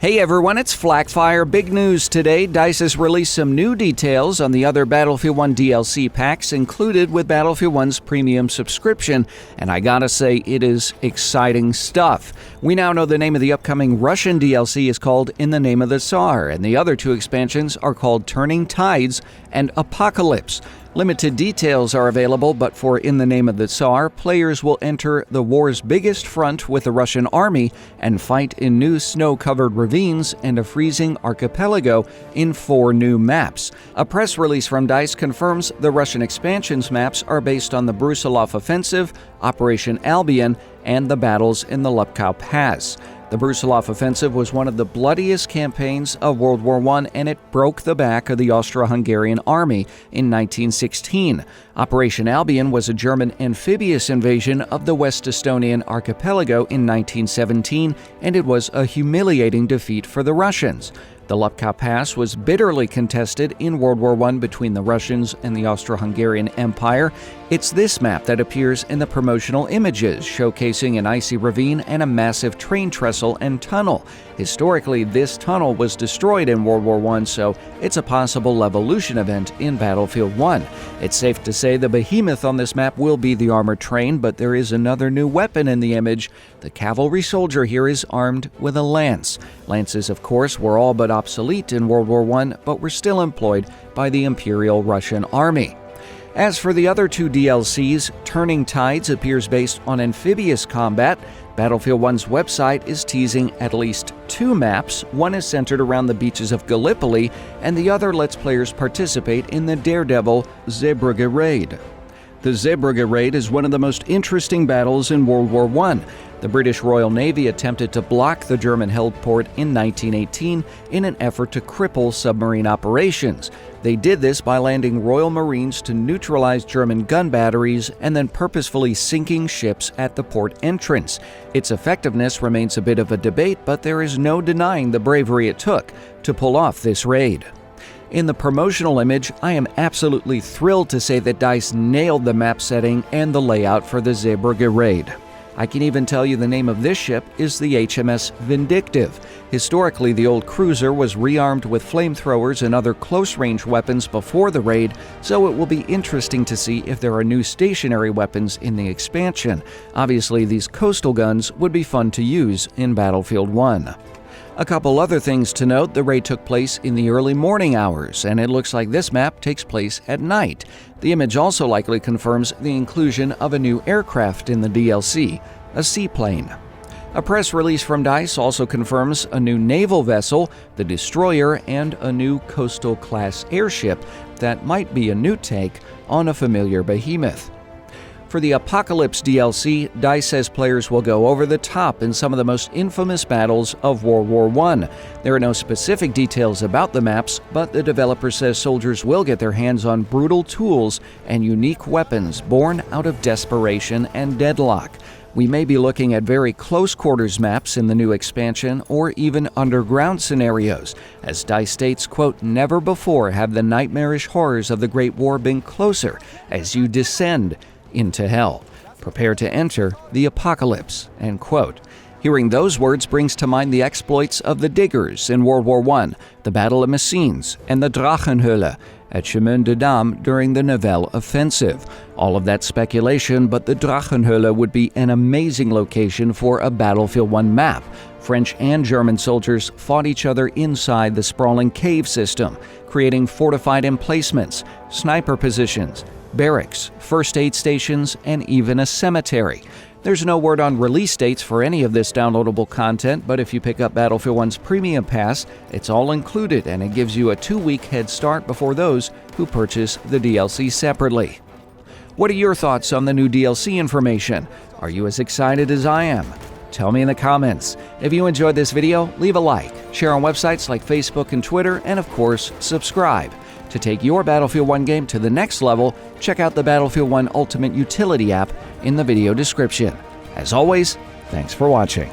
Hey everyone, it's Flakfire. Big news today. DICE has released some new details on the other Battlefield 1 DLC packs included with Battlefield 1's premium subscription, and I gotta say, it is exciting stuff. We now know the name of the upcoming Russian DLC is called In the Name of the Tsar, and the other two expansions are called Turning Tides and Apocalypse. Limited details are available, but for In the Name of the Tsar, players will enter the war's biggest front with the Russian army and fight in new snow-covered ravines and a freezing archipelago in 4 new maps. A press release from DICE confirms the Russian expansions maps are based on the Brusilov Offensive, Operation Albion, and the battles in the Lupkow Pass. The Brusilov Offensive was one of the bloodiest campaigns of World War I, and it broke the back of the Austro-Hungarian army in 1916. Operation Albion was a German amphibious invasion of the West Estonian archipelago in 1917, and it was a humiliating defeat for the Russians. The Lupkow Pass was bitterly contested in World War I between the Russians and the Austro-Hungarian Empire. It's this map that appears in the promotional images, showcasing an icy ravine and a massive train trestle and tunnel. Historically, this tunnel was destroyed in World War I, so it's a possible Levolution event in Battlefield 1. It's safe to say the behemoth on this map will be the armored train, but there is another new weapon in the image. The cavalry soldier here is armed with a lance. Lances, of course, were all but obsolete in World War I, but were still employed by the Imperial Russian Army. As for the other 2 DLCs, Turning Tides appears based on amphibious combat. Battlefield 1's website is teasing at least 2 maps. One is centered around the beaches of Gallipoli, and the other lets players participate in the daredevil Zeebrugge Raid. The Zeebrugge Raid is one of the most interesting battles in World War I. The British Royal Navy attempted to block the German-held port in 1918 in an effort to cripple submarine operations. They did this by landing Royal Marines to neutralize German gun batteries and then purposefully sinking ships at the port entrance. Its effectiveness remains a bit of a debate, but there is no denying the bravery it took to pull off this raid. In the promotional image, I am absolutely thrilled to say that DICE nailed the map setting and the layout for the Zeebrugge Raid. I can even tell you the name of this ship is the HMS Vindictive. Historically, the old cruiser was rearmed with flamethrowers and other close-range weapons before the raid, so it will be interesting to see if there are new stationary weapons in the expansion. Obviously, these coastal guns would be fun to use in Battlefield 1. A couple other things to note: the raid took place in the early morning hours, and it looks like this map takes place at night. The image also likely confirms the inclusion of a new aircraft in the DLC, a seaplane. A press release from DICE also confirms a new naval vessel, the Destroyer, and a new coastal-class airship that might be a new take on a familiar behemoth. For the Apocalypse DLC, DICE says players will go over the top in some of the most infamous battles of World War I. There are no specific details about the maps, but the developer says soldiers will get their hands on brutal tools and unique weapons born out of desperation and deadlock. We may be looking at very close quarters maps in the new expansion, or even underground scenarios. As DICE states, quote, "Never before have the nightmarish horrors of the Great War been closer as you descend into hell. Prepare to enter the apocalypse," end quote. Hearing those words brings to mind the exploits of the Diggers in World War I, the Battle of Messines, and the Drachenhöhle at Chemin des Dames during the Nivelle Offensive. All of that speculation, but the Drachenhöhle would be an amazing location for a Battlefield 1 map. French and German soldiers fought each other inside the sprawling cave system, creating fortified emplacements, sniper positions, barracks, first aid stations, and even a cemetery. There's no word on release dates for any of this downloadable content, but if you pick up Battlefield 1's Premium Pass, it's all included, and it gives you a 2-week head start before those who purchase the DLC separately. What are your thoughts on the new DLC information? Are you as excited as I am? Tell me in the comments. If you enjoyed this video, leave a like, share on websites like Facebook and Twitter, and of course, subscribe. To take your Battlefield 1 game to the next level, check out the Battlefield 1 Ultimate Utility app in the video description. As always, thanks for watching.